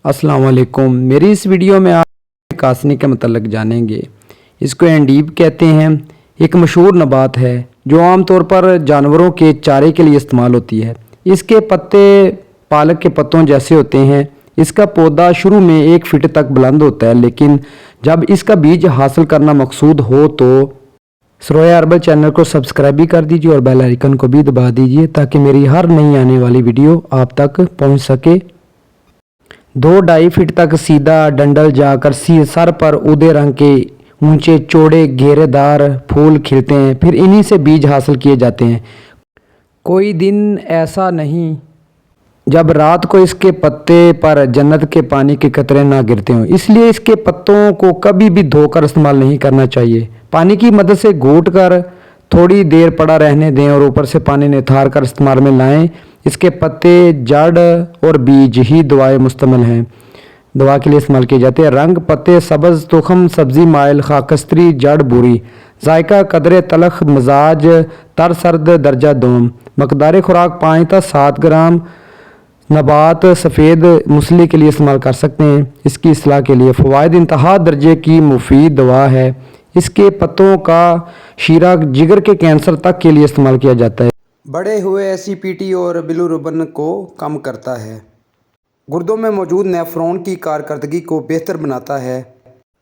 अस्सलाम वालेकुम। मेरी इस वीडियो में आप कासनी के मतलब जानेंगे। इसको एंडीब कहते हैं। एक मशहूर नबात है जो आमतौर पर जानवरों के चारे के लिए इस्तेमाल होती है। इसके पत्ते पालक के पत्तों जैसे होते हैं। इसका पौधा शुरू में 1 फीट तक बुलंद होता है, लेकिन जब इसका बीज हासिल करना मकसूद हो तो सरोया हर्बल चैनल को सब्सक्राइब भी कर दीजिए और बेल आइकन को भी दबा दीजिए ताकि मेरी हर नई आने वाली वीडियो आप तक पहुंच सके। 2-2.5 फीट तक सीधा डंडल जाकर सर पर उदय रंग के ऊंचे चौड़े घेरेदार फूल खिलते हैं। फिर इन्हीं से बीज हासिल किए जाते हैं। कोई दिन ऐसा नहीं जब रात को इसके पत्ते पर जन्नत के पानी के कतरे ना गिरते हों, इसलिए इसके पत्तों को कभी भी धोकर इस्तेमाल नहीं करना चाहिए। पानी की मदद से घोट कर थोड़ी देर पड़ा रहने दें और ऊपर से पानी निथार कर इस्तेमाल में लाएं। इसके पत्ते, जड़ और बीज ही दवाएं मुश्तमिल हैं, दवा के लिए इस्तेमाल किए जाते हैं। रंग पत्ते सब्ज़, तुखम सब्ज़ी माइल, खाकस्तरी, जड़ भूरी। जायका कदरे तलख, मजाज तर सर्द, दर्जा दोम। मकदार खुराक 5 से 7 ग्राम। नबात सफ़ेद मूसली के लिए इस्तेमाल कर सकते हैं। इसकी इस्लाह के लिए फ़वाइद इंतहा दर्जे की मुफीद दवा है। इसके पत्तों का शीरा जिगर के कैंसर तक के लिए इस्तेमाल किया जाता है। बढ़े हुए एसिडिटी और बिलिरुबिन को कम करता है। गुर्दों में मौजूद नेफ्रॉन की कारकर्दगी को बेहतर बनाता है,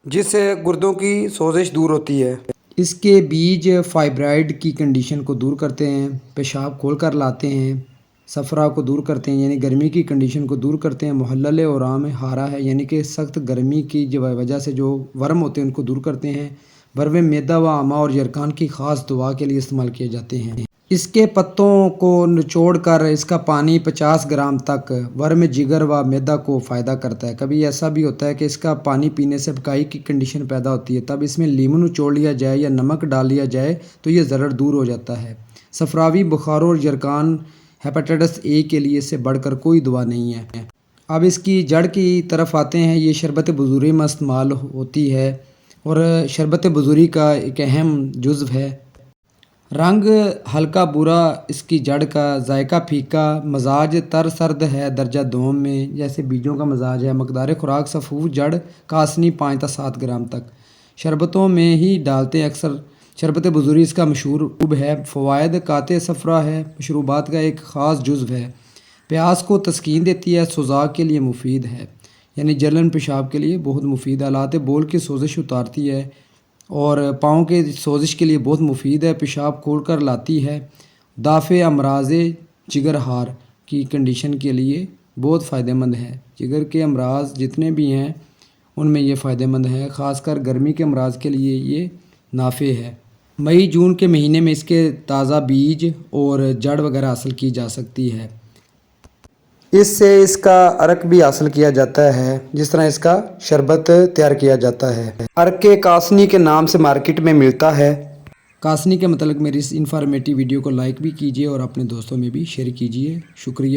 जिससे गुर्दों की सोजिश दूर होती है। इसके बीज फाइब्राइड की कंडीशन को दूर करते हैं, पेशाब खोल कर लाते हैं, सफ़रा को दूर करते हैं यानी गर्मी की कंडीशन को दूर करते हैं। मुहल्लल और आम हारा है यानी कि सख्त गर्मी की वजह से जो वर्म होते हैं उनको दूर करते हैं। बरवे मैदा व आमा और यरकान की ख़ास दवा के लिए इस्तेमाल किए जाते हैं। इसके पत्तों को निचोड़ कर इसका पानी 50 ग्राम तक वर्म जिगर व मैदा को फ़ायदा करता है। कभी ऐसा भी होता है कि इसका पानी पीने से बकाई की कंडीशन पैदा होती है, तब इसमें लीमू निचोड़ लिया जाए या नमक डाल लिया जाए तो ये ज़रर दूर हो जाता है। सफरावी बुखार और यरकान हेपेटाइटिस ए के लिए इससे बढ़कर कोई दवा नहीं है। अब इसकी जड़ की तरफ आते हैं। ये शरबत बुज़ुर्गी में इस्तेमाल होती है और शरबत बुज़ुर्गी का एक अहम जुज़्व है। रंग हल्का भूरा इसकी जड़ का, जायका फीका, मजाज तर सर्द है दर्जा दोम में, जैसे बीजों का मजाज है। मकदार खुराक सफ़ूफ जड़ कासनी 5 से 7 ग्राम तक। शरबतों में ही डालते हैं अक्सर। शरबत बुज़ुर्गी इसका मशहूर उब है। फ़वाइद काते सफ़रा है, मशरूबात का एक ख़ास जुज़्व है। प्यास को तस्कीन देती है, सुज़ाक के लिए मुफीद है यानी जलन पेशाब के लिए बहुत मुफीद है। हालात बोल की सोजिश उतारती है और पाँव के सोजिश के लिए बहुत मुफीद है। पेशाब खोल कर लाती है। दाफ़े अमराज़े जिगरहार की कंडीशन के लिए बहुत फ़ायदेमंद है। जिगर के अमराज जितने भी हैं उनमें ये फ़ायदेमंद है, ख़ासकर गर्मी के अमराज के लिए ये नाफ़े है। मई जून के महीने में इसके ताज़ा बीज और जड़ वगैरह हासिल की जा सकती है। इससे इसका अर्क भी हासिल किया जाता है, जिस तरह इसका शरबत तैयार किया जाता है। अर्क के कासनी के नाम से मार्केट में मिलता है। कासनी के मतलब मेरी इस इंफॉर्मेटिव वीडियो को लाइक भी कीजिए और अपने दोस्तों में भी शेयर कीजिए। शुक्रिया।